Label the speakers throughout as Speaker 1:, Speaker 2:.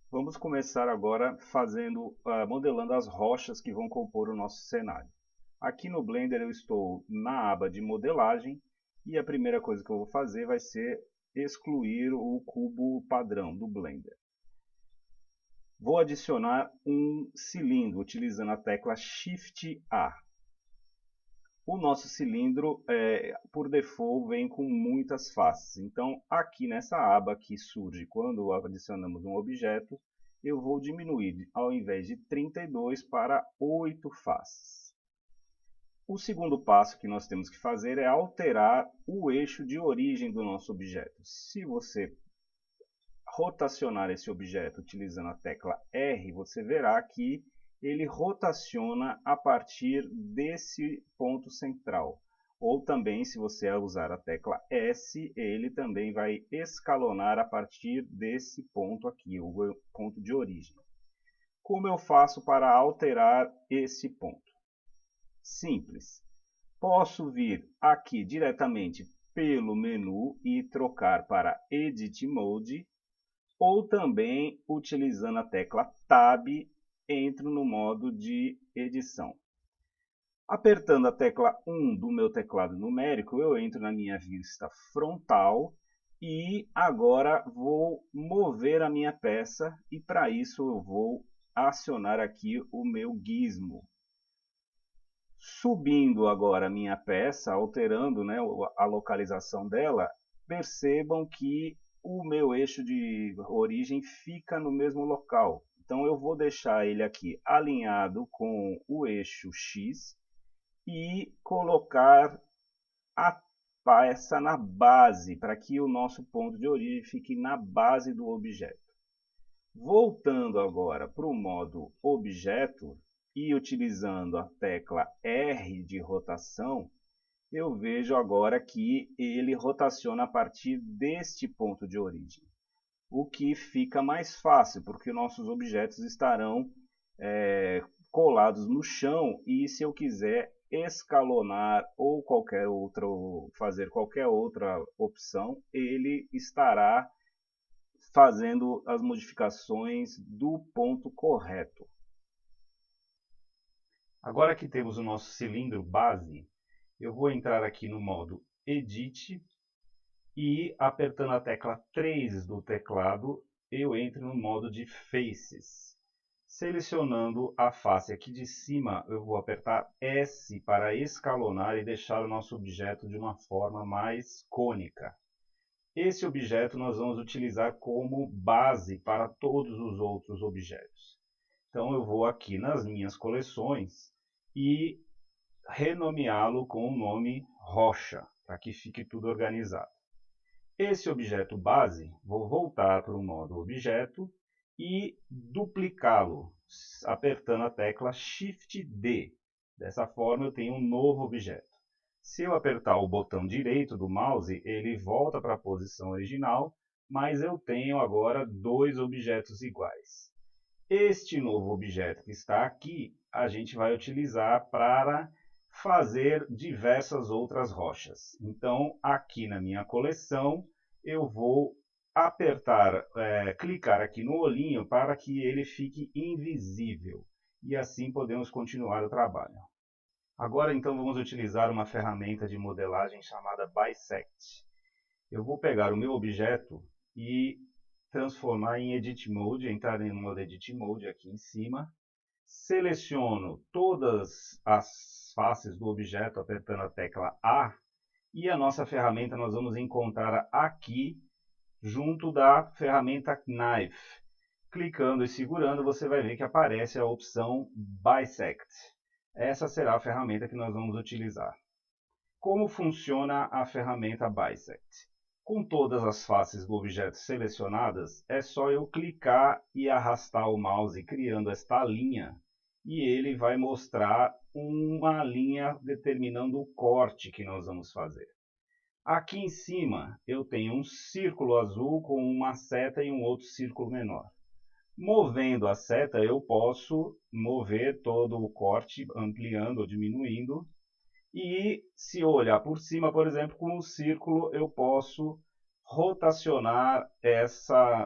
Speaker 1: Vamos começar agora modelando as rochas que vão compor o nosso cenário. Aqui no Blender eu estou na aba de modelagem e a primeira coisa que eu vou fazer vai ser excluir o cubo padrão do Blender. Vou adicionar um cilindro utilizando a tecla Shift A. O nosso cilindro, por default, vem com muitas faces. Então, aqui nessa aba que surge quando adicionamos um objeto, eu vou diminuir, ao invés de 32, para 8 faces. O segundo passo que nós temos que fazer é alterar o eixo de origem do nosso objeto. Se você rotacionar esse objeto utilizando a tecla R, você verá que ele rotaciona a partir desse ponto central. Ou também, se você usar a tecla S, ele também vai escalonar a partir desse ponto aqui, o ponto de origem. Como eu faço para alterar esse ponto? Simples. Posso vir aqui diretamente pelo menu e trocar para Edit Mode, ou também, utilizando a tecla Tab, entro no modo de edição. Apertando a tecla 1 do meu teclado numérico, eu entro na minha vista frontal e agora vou mover a minha peça e para isso eu vou acionar aqui o meu gizmo. Subindo agora a minha peça, alterando, né, a localização dela, percebam que o meu eixo de origem fica no mesmo local. Então eu vou deixar ele aqui alinhado com o eixo X e colocar a peça na base, para que o nosso ponto de origem fique na base do objeto. Voltando agora para o modo objeto e utilizando a tecla R de rotação, eu vejo agora que ele rotaciona a partir deste ponto de origem. O que fica mais fácil, porque nossos objetos estarão colados no chão e se eu quiser escalonar ou fazer qualquer outra opção, ele estará fazendo as modificações do ponto correto. Agora que temos o nosso cilindro base, eu vou entrar aqui no modo Edit e apertando a tecla 3 do teclado, eu entro no modo de Faces. Selecionando a face aqui de cima, eu vou apertar S para escalonar e deixar o nosso objeto de uma forma mais cônica. Esse objeto nós vamos utilizar como base para todos os outros objetos. Então eu vou aqui nas minhas coleções e renomeá-lo com o nome rocha, para que fique tudo organizado. Esse objeto base, vou voltar para o modo objeto e duplicá-lo, apertando a tecla Shift D. Dessa forma eu tenho um novo objeto. Se eu apertar o botão direito do mouse, ele volta para a posição original, mas eu tenho agora dois objetos iguais. Este novo objeto que está aqui, a gente vai utilizar para fazer diversas outras rochas. Então, aqui na minha coleção, eu vou clicar aqui no olhinho para que ele fique invisível. E assim podemos continuar o trabalho. Agora, então, vamos utilizar uma ferramenta de modelagem chamada Bisect. Eu vou pegar o meu objeto e transformar em Edit Mode, entrar no modo Edit Mode aqui em cima. Seleciono todas as faces do objeto apertando a tecla A e a nossa ferramenta nós vamos encontrar aqui junto da ferramenta Knife. Clicando e segurando você vai ver que aparece a opção Bisect. Essa será a ferramenta que nós vamos utilizar. Como funciona a ferramenta Bisect? Com todas as faces do objeto selecionadas, é só eu clicar e arrastar o mouse criando esta linha e ele vai mostrar uma linha determinando o corte que nós vamos fazer. Aqui em cima eu tenho um círculo azul com uma seta e um outro círculo menor. Movendo a seta eu posso mover todo o corte, ampliando ou diminuindo. E se eu olhar por cima, por exemplo, com o círculo, eu posso rotacionar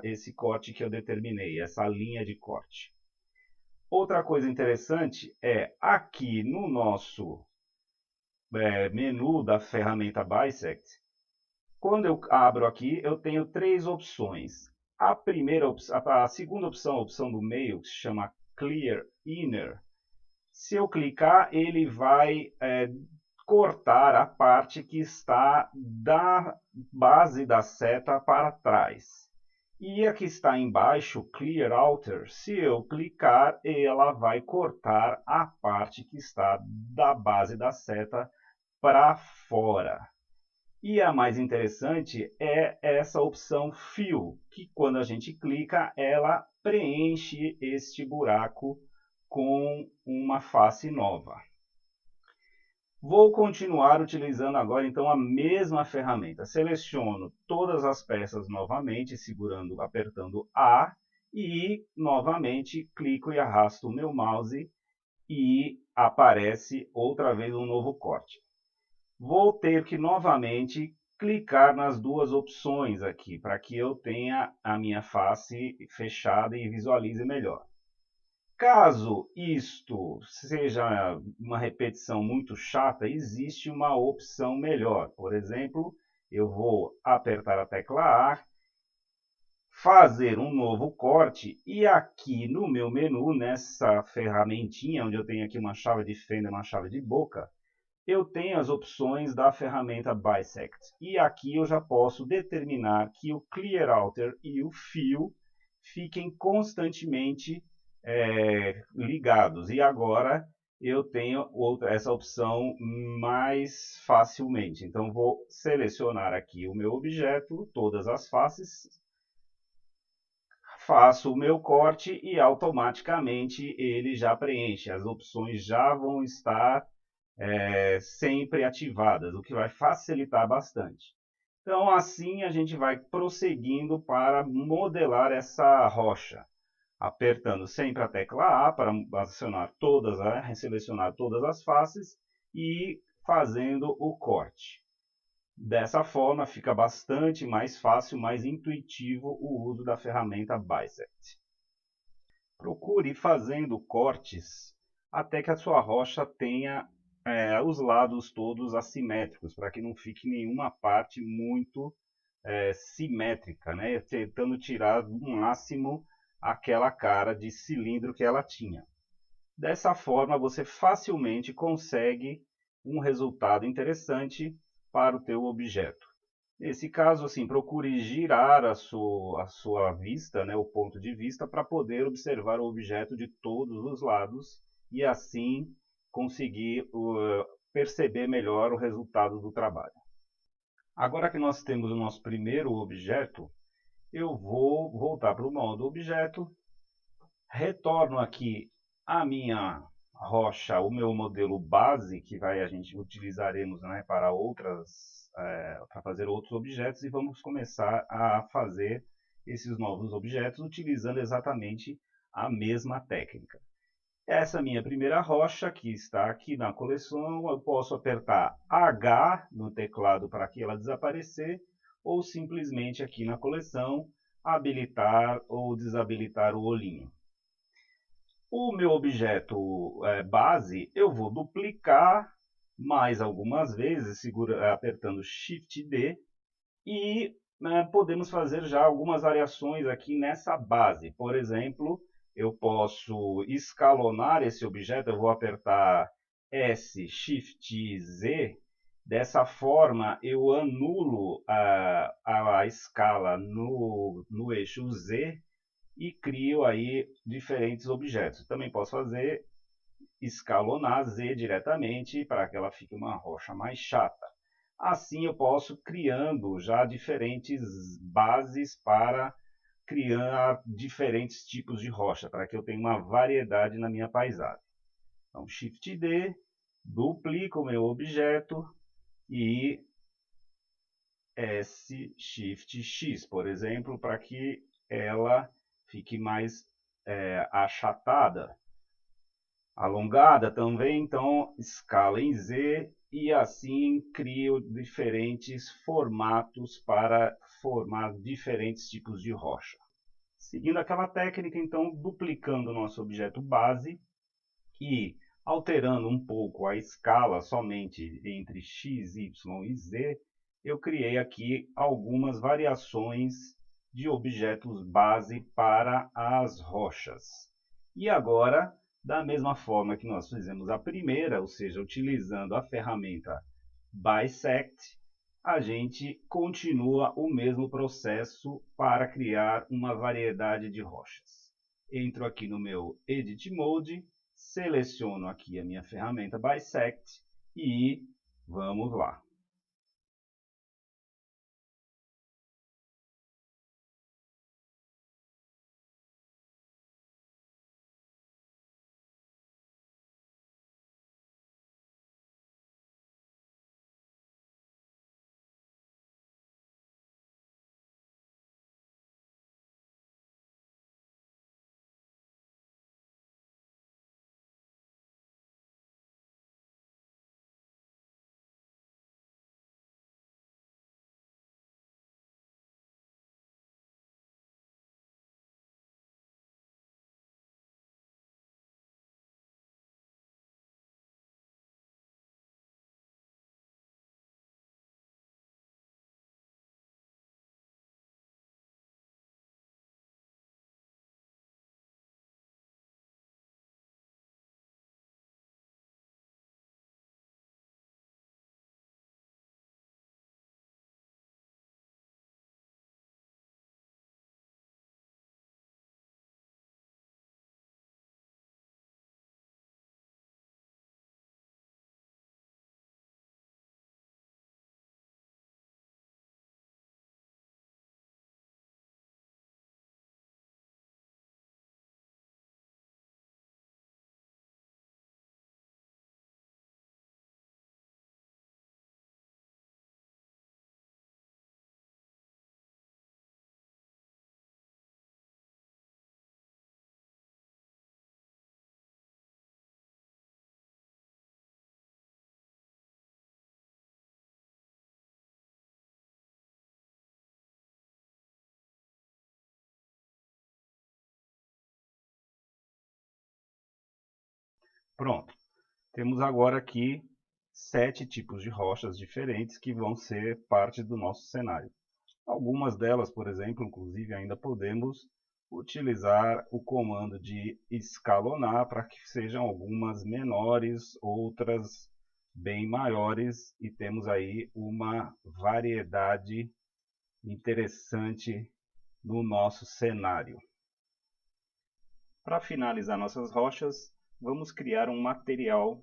Speaker 1: esse corte que eu determinei, essa linha de corte. Outra coisa interessante é aqui no nosso menu da ferramenta Bisect, quando eu abro aqui, eu tenho três opções. A segunda opção, a opção do meio, que se chama Clear Inner, se eu clicar, ele vai cortar a parte que está da base da seta para trás. E a que está embaixo, Clear Outer, se eu clicar, ela vai cortar a parte que está da base da seta para fora. E a mais interessante é essa opção Fill, que quando a gente clica, ela preenche este buraco com uma face nova. Vou continuar utilizando agora então a mesma ferramenta. Seleciono todas as peças novamente, apertando A, e novamente clico e arrasto o meu mouse e aparece outra vez um novo corte. Vou ter que novamente clicar nas duas opções aqui, para que eu tenha a minha face fechada e visualize melhor. Caso isto seja uma repetição muito chata, existe uma opção melhor. Por exemplo, eu vou apertar a tecla A, fazer um novo corte e aqui no meu menu, nessa ferramentinha, onde eu tenho aqui uma chave de fenda e uma chave de boca, eu tenho as opções da ferramenta Bisect. E aqui eu já posso determinar que o Clear Outer e o Fill fiquem constantemente ligados. E agora eu tenho essa opção mais facilmente. Então vou selecionar aqui o meu objeto, todas as faces, faço o meu corte e automaticamente ele já preenche. As opções já vão estar sempre ativadas, o que vai facilitar bastante. Então, assim a gente vai prosseguindo para modelar essa rocha, apertando sempre a tecla A para selecionar todas as faces e fazendo o corte. Dessa forma, fica bastante mais fácil, mais intuitivo o uso da ferramenta Bisect. Procure fazendo cortes até que a sua rocha tenha os lados todos assimétricos, para que não fique nenhuma parte muito simétrica, né? Tentando tirar do máximo aquela cara de cilindro que ela tinha. Dessa forma, você facilmente consegue um resultado interessante para o teu objeto. Nesse caso, assim, procure girar a sua vista, né, o ponto de vista, para poder observar o objeto de todos os lados e assim conseguir perceber melhor o resultado do trabalho. Agora que nós temos o nosso primeiro objeto, eu vou voltar para o modo objeto, retorno aqui a minha rocha, o meu modelo base, que a gente utilizaremos, né, para fazer outros objetos, e vamos começar a fazer esses novos objetos utilizando exatamente a mesma técnica. Essa minha primeira rocha, que está aqui na coleção, eu posso apertar H no teclado para que ela desaparecer, ou simplesmente aqui na coleção, habilitar ou desabilitar o olhinho. O meu objeto base, eu vou duplicar mais algumas vezes, apertando Shift D, e podemos fazer já algumas variações aqui nessa base. Por exemplo, eu posso escalonar esse objeto, eu vou apertar S, Shift Z, dessa forma eu anulo a escala no eixo Z, e crio aí diferentes objetos. Também posso fazer escalonar Z diretamente para que ela fique uma rocha mais chata. Assim eu posso criando já diferentes bases para criar diferentes tipos de rocha, para que eu tenha uma variedade na minha paisagem. Então, Shift D, duplico o meu objeto e S, Shift X, por exemplo, para que ela fique mais achatada, alongada também. Então, escala em Z e assim crio diferentes formatos para formar diferentes tipos de rocha. Seguindo aquela técnica, então, duplicando o nosso objeto base e alterando um pouco a escala somente entre x, y e z, eu criei aqui algumas variações de objetos base para as rochas. E agora, da mesma forma que nós fizemos a primeira, ou seja, utilizando a ferramenta Bisect, a gente continua o mesmo processo para criar uma variedade de rochas. Entro aqui no meu Edit Mode, seleciono aqui a minha ferramenta Bisect e vamos lá. Pronto. Temos agora aqui 7 tipos de rochas diferentes que vão ser parte do nosso cenário. Algumas delas, por exemplo, inclusive ainda podemos utilizar o comando de escalonar para que sejam algumas menores, outras bem maiores, e temos aí uma variedade interessante no nosso cenário. Para finalizar nossas rochas, vamos criar um material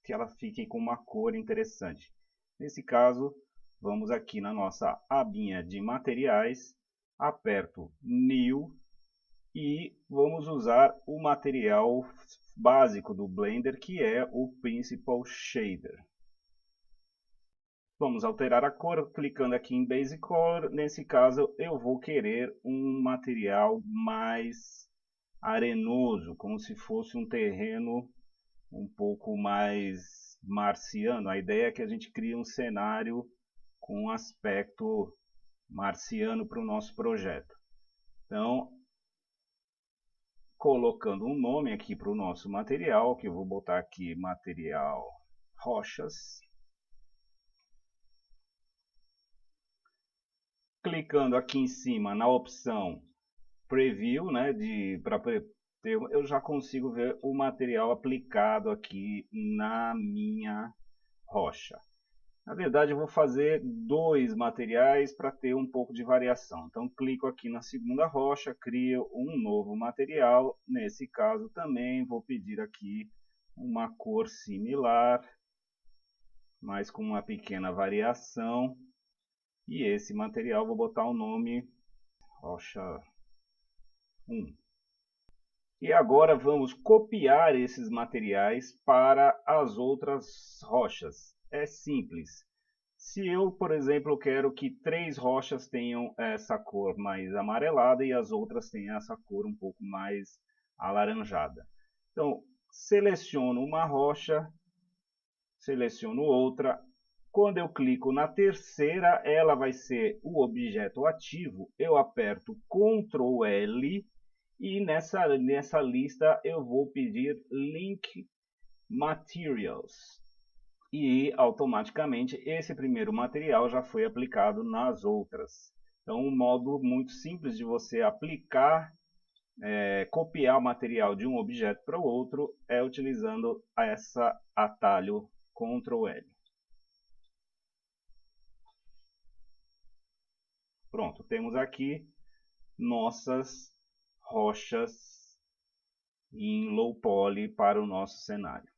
Speaker 1: que ela fique com uma cor interessante. Nesse caso, vamos aqui na nossa abinha de materiais, aperto New e vamos usar o material básico do Blender, que é o Principled Shader. Vamos alterar a cor, clicando aqui em Basic Color. Nesse caso, eu vou querer um material mais arenoso, como se fosse um terreno um pouco mais marciano. A ideia é que a gente crie um cenário com um aspecto marciano para o nosso projeto. Então, colocando um nome aqui para o nosso material, que eu vou botar aqui material rochas. Clicando aqui em cima na opção Preview, né, eu já consigo ver o material aplicado aqui na minha rocha. Na verdade, eu vou fazer dois materiais para ter um pouco de variação. Então, clico aqui na segunda rocha, crio um novo material. Nesse caso, também vou pedir aqui uma cor similar, mas com uma pequena variação. E esse material vou botar o nome rocha 1. E agora vamos copiar esses materiais para as outras rochas. É simples. Se eu, por exemplo, quero que 3 rochas tenham essa cor mais amarelada e as outras tenham essa cor um pouco mais alaranjada. Então, seleciono uma rocha, seleciono outra. Quando eu clico na terceira, ela vai ser o objeto ativo. Eu aperto Ctrl L e nessa lista eu vou pedir Link Materials. E automaticamente esse primeiro material já foi aplicado nas outras. Então, um modo muito simples de você aplicar, copiar o material de um objeto para o outro é utilizando essa atalho Ctrl L. Pronto, temos aqui nossas rochas em low poly para o nosso cenário.